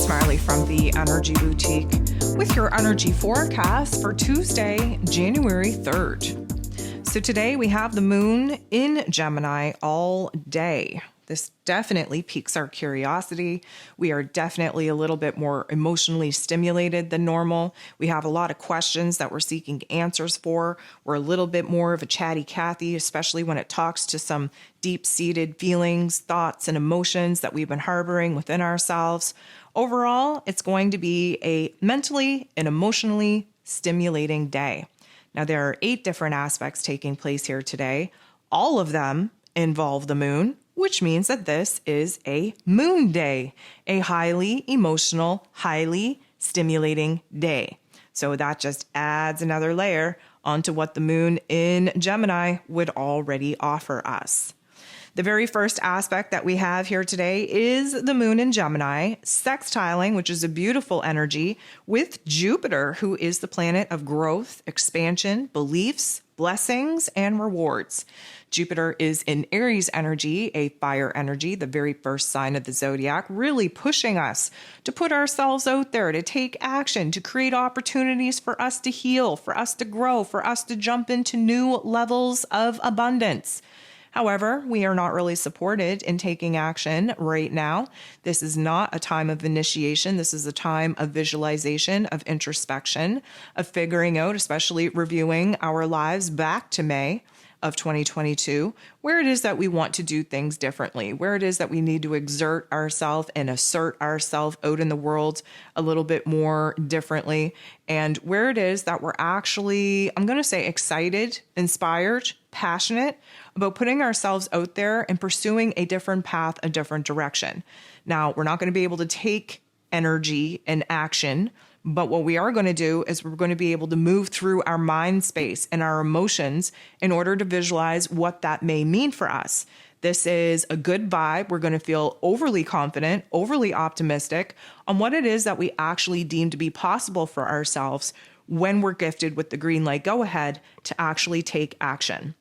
Smiley from the Energy Boutique with your energy forecast for Tuesday, January 3rd. So today we have the moon in Gemini all day. This definitely piques our curiosity. We are definitely a little bit more emotionally stimulated than normal. We have a lot of questions that we're seeking answers for. We're a little bit more of a chatty Cathy, especially when it talks to some deep-seated feelings, thoughts, and emotions that we've been harboring within ourselves. Overall, it's going to be a mentally and emotionally stimulating day. Now, there are 8 different aspects taking place here today. All of them involve the moon, which means that this is a moon day, a highly emotional, highly stimulating day. So that just adds another layer onto what the moon in Gemini would already offer us. The very first aspect that we have here today is the moon in Gemini, sextiling, which is a beautiful energy, with Jupiter, who is the planet of growth, expansion, beliefs, blessings, and rewards. Jupiter is in Aries energy, a fire energy, the very first sign of the zodiac, really pushing us to put ourselves out there, to take action, to create opportunities for us to heal, for us to grow, for us to jump into new levels of abundance. However, we are not really supported in taking action right now. This is not a time of initiation. This is a time of visualization, of introspection, of figuring out, especially reviewing our lives back to May of 2022, where it is that we want to do things differently, where it is that we need to exert ourselves and assert ourselves out in the world a little bit more differently, and where it is that we're actually, I'm going to say, excited, inspired, passionate about putting ourselves out there and pursuing a different path, a different direction. Now, we're not going to be able to take energy and action, but what we are going to do is we're going to be able to move through our mind space and our emotions in order to visualize what that may mean for us. This is a good vibe. We're going to feel overly confident, overly optimistic on what it is that we actually deem to be possible for ourselves when we're gifted with the green light go ahead to actually take action.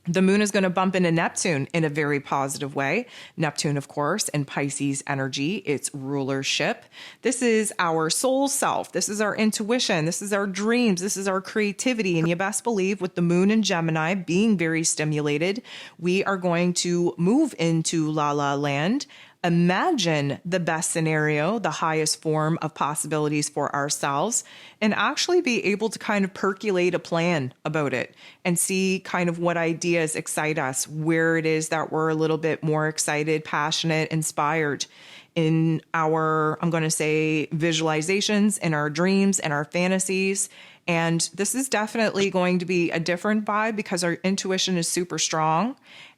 The moon is going to bump into Neptune in a very positive way. Neptune, of course, in Pisces energy, its rulership. This is our soul self. This is our intuition. This is our dreams. This is our creativity. And you best believe with the moon in Gemini being very stimulated, we are going to move into La La Land. Imagine the best scenario, the highest form of possibilities for ourselves, and actually be able to kind of percolate a plan about it and see kind of what ideas excite us, where it is that we're a little bit more excited, passionate, inspired in our, I'm going to say, visualizations and our dreams and our fantasies. And this is definitely going to be a different vibe because our intuition is super strong.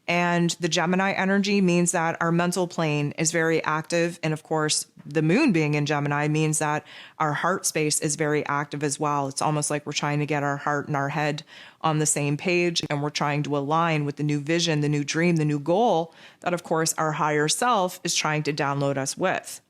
And the Gemini energy means that our mental plane is very active. And of course, the moon being in Gemini means that our heart space is very active as well. It's almost like we're trying to get our heart and our head on the same page. And we're trying to align with the new vision, the new dream, the new goal that, of course, our higher self is trying to download us with.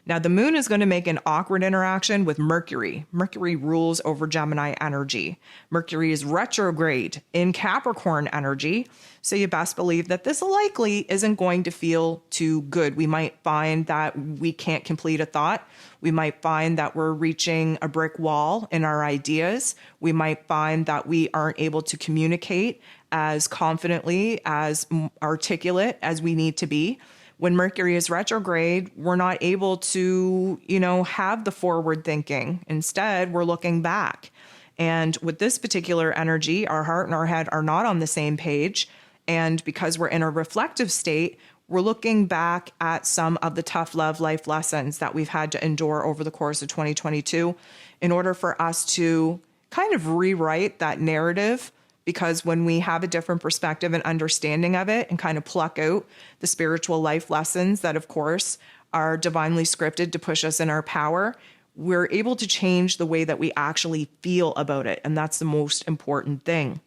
Now, the moon is going to make an awkward interaction with Mercury. Mercury rules over Gemini energy. Mercury is retrograde in Capricorn energy. So you best believe that this likely isn't going to feel too good. We might find that we can't complete a thought. We might find that we're reaching a brick wall in our ideas. We might find that we aren't able to communicate as confidently, as articulate as we need to be. When Mercury is retrograde, we're not able to, have the forward thinking. Instead, we're looking back. And with this particular energy, our heart and our head are not on the same page. And because we're in a reflective state, we're looking back at some of the tough love life lessons that we've had to endure over the course of 2022 in order for us to kind of rewrite that narrative. Because when we have a different perspective and understanding of it and kind of pluck out the spiritual life lessons that, of course, are divinely scripted to push us in our power, we're able to change the way that we actually feel about it. And that's the most important thing.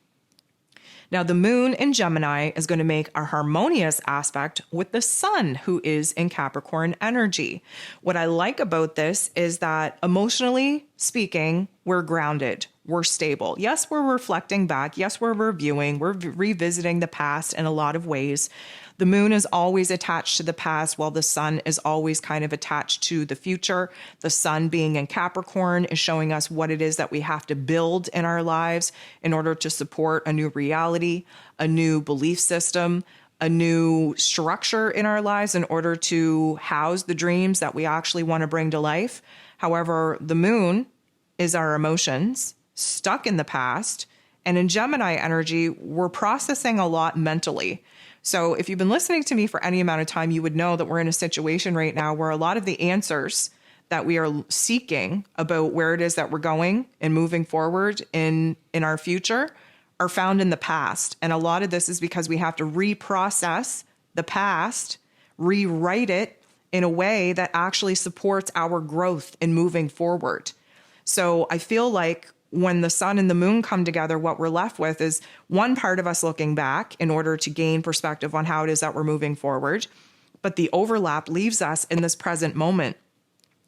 Now, the moon in Gemini is going to make a harmonious aspect with the sun, who is in Capricorn energy. What I like about this is that emotionally, speaking, we're grounded, we're stable. Yes, we're reflecting back. Yes, we're reviewing, we're revisiting the past in a lot of ways. The moon is always attached to the past, while the sun is always kind of attached to the future. The sun being in Capricorn is showing us what it is that we have to build in our lives in order to support a new reality, a new belief system, a new structure in our lives in order to house the dreams that we actually want to bring to life. However, the moon is our emotions stuck in the past. And in Gemini energy, we're processing a lot mentally. So if you've been listening to me for any amount of time, you would know that we're in a situation right now where a lot of the answers that we are seeking about where it is that we're going and moving forward in our future are found in the past. And a lot of this is because we have to reprocess the past, rewrite it in a way that actually supports our growth in moving forward. So I feel like when the sun and the moon come together, what we're left with is one part of us looking back in order to gain perspective on how it is that we're moving forward. But the overlap leaves us in this present moment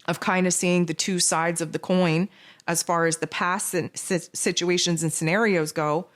of kind of seeing the two sides of the coin as far as the past situations and scenarios go,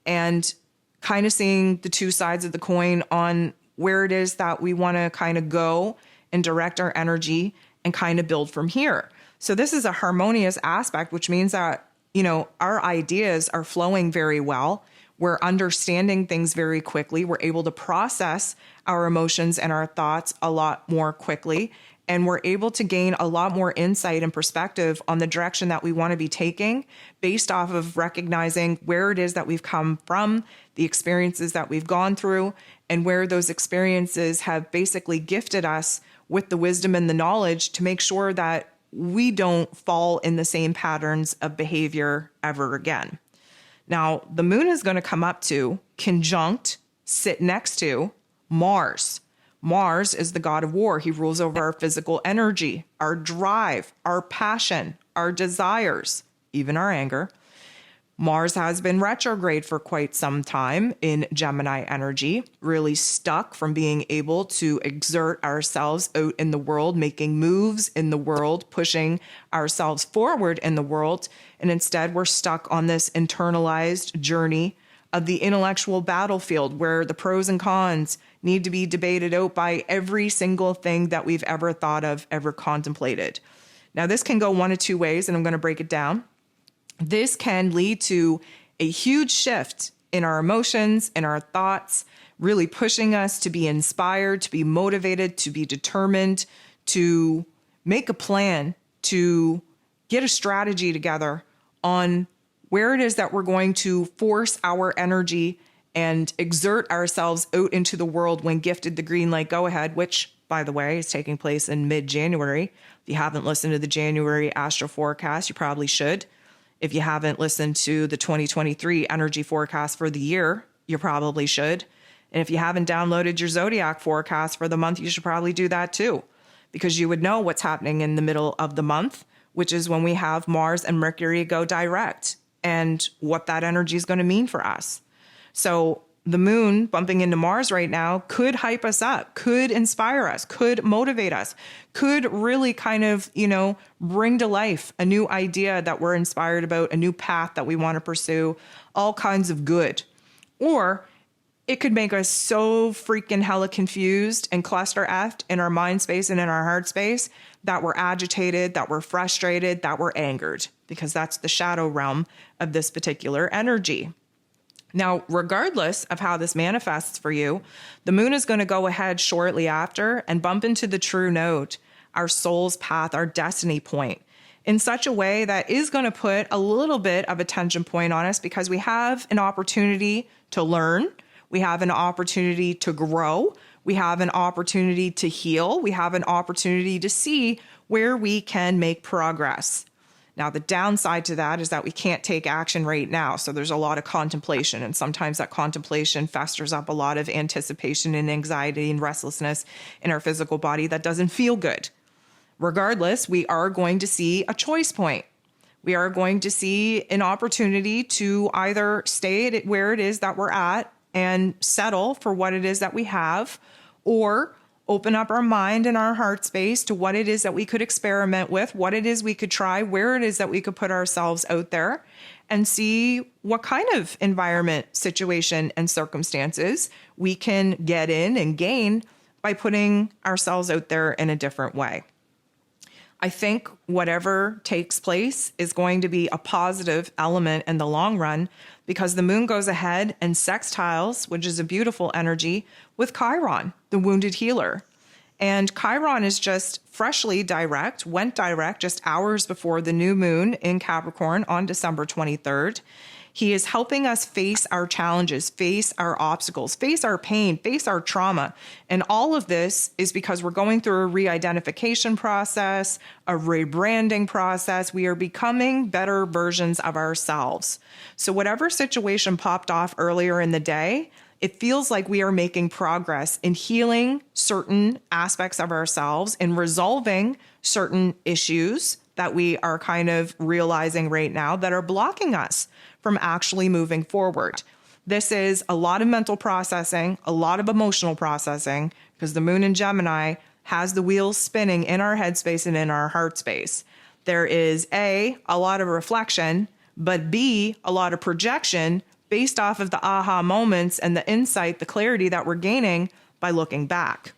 and kind of seeing the two sides of the coin on where it is that we want to kind of go and direct our energy and kind of build from here. So this is a harmonious aspect, which means that, you know, our ideas are flowing very well. We're understanding things very quickly. We're able to process our emotions and our thoughts a lot more quickly. And we're able to gain a lot more insight and perspective on the direction that we want to be taking based off of recognizing where it is that we've come from, the experiences that we've gone through, and where those experiences have basically gifted us with the wisdom and the knowledge to make sure that we don't fall in the same patterns of behavior ever again. Now, the moon is going to come up to, conjunct, sit next to Mars. Mars is the god of war. He rules over our physical energy, our drive, our passion, our desires, even our anger. Mars has been retrograde for quite some time in Gemini energy, really stuck from being able to exert ourselves out in the world, making moves in the world, pushing ourselves forward in the world. And instead, we're stuck on this internalized journey of the intellectual battlefield where the pros and cons need to be debated out by every single thing that we've ever thought of, ever contemplated. Now, this can go one of two ways, and I'm going to break it down. This can lead to a huge shift in our emotions, in our thoughts, really pushing us to be inspired, to be motivated, to be determined, to make a plan, to get a strategy together on where it is that we're going to force our energy and exert ourselves out into the world when gifted the green light go ahead, which, by the way, is taking place in mid-January. If you haven't listened to the January Astro forecast, you probably should. If you haven't listened to the 2023 energy forecast for the year, you probably should. And if you haven't downloaded your zodiac forecast for the month, you should probably do that too, because you would know what's happening in the middle of the month, which is when we have Mars and Mercury go direct, and what that energy is going to mean for us. So the moon bumping into Mars right now could hype us up, could inspire us, could motivate us, could really kind of, bring to life a new idea that we're inspired about, a new path that we want to pursue, all kinds of good. Or it could make us so freaking hella confused and cluster-effed in our mind space and in our heart space that we're agitated, that we're frustrated, that we're angered, because that's the shadow realm of this particular energy. Now, regardless of how this manifests for you, the moon is going to go ahead shortly after and bump into the true node, our soul's path, our destiny point, in such a way that is going to put a little bit of a tension point on us, because we have an opportunity to learn. We have an opportunity to grow. We have an opportunity to heal. We have an opportunity to see where we can make progress. Now, the downside to that is that we can't take action right now. So there's a lot of contemplation, and sometimes that contemplation festers up a lot of anticipation and anxiety and restlessness in our physical body that doesn't feel good. Regardless, we are going to see a choice point. We are going to see an opportunity to either stay at where it is that we're at and settle for what it is that we have, or open up our mind and our heart space to what it is that we could experiment with, what it is we could try, where it is that we could put ourselves out there, and see what kind of environment, situation, and circumstances we can get in and gain by putting ourselves out there in a different way. I think whatever takes place is going to be a positive element in the long run, because the moon goes ahead and sextiles, which is a beautiful energy, with Chiron, the wounded healer. And Chiron is just went direct just hours before the new moon in Capricorn on December 23rd. He is helping us face our challenges, face our obstacles, face our pain, face our trauma. And all of this is because we're going through a re-identification process, a rebranding process. We are becoming better versions of ourselves. So whatever situation popped off earlier in the day, it feels like we are making progress in healing certain aspects of ourselves and resolving certain issues that we are kind of realizing right now that are blocking us from actually moving forward. This is a lot of mental processing, a lot of emotional processing, because the moon in Gemini has the wheels spinning in our headspace and in our heart space. There is a lot of reflection, but B, a lot of projection based off of the aha moments and the insight, the clarity that we're gaining by looking back.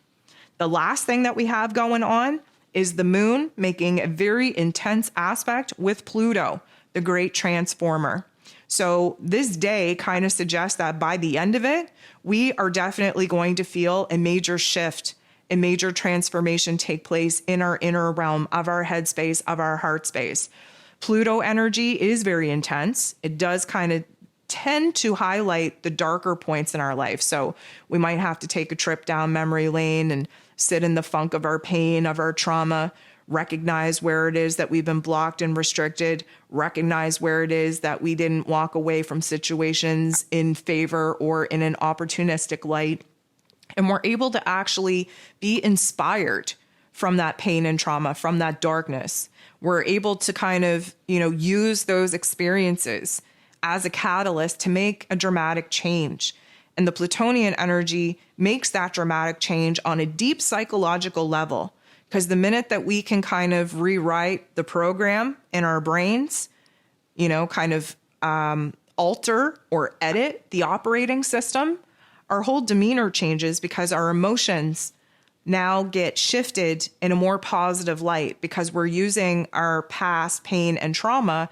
The last thing that we have going on is the moon making a very intense aspect with Pluto, the great transformer. So this day kind of suggests that by the end of it, we are definitely going to feel a major shift, a major transformation take place in our inner realm of our headspace, of our heart space. Pluto energy is very intense. It does kind of tend to highlight the darker points in our life. So we might have to take a trip down memory lane and sit in the funk of our pain, of our trauma, recognize where it is that we've been blocked and restricted, recognize where it is that we didn't walk away from situations in favor or in an opportunistic light. And we're able to actually be inspired from that pain and trauma, from that darkness. We're able to kind of, use those experiences as a catalyst to make a dramatic change. And the Plutonian energy makes that dramatic change on a deep psychological level. Because the minute that we can kind of rewrite the program in our brains, alter or edit the operating system, our whole demeanor changes because our emotions now get shifted in a more positive light, because we're using our past pain and trauma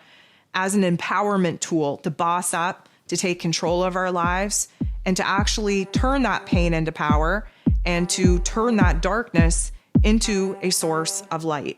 as an empowerment tool to boss up, to take control of our lives, and to actually turn that pain into power and to turn that darkness into a source of light.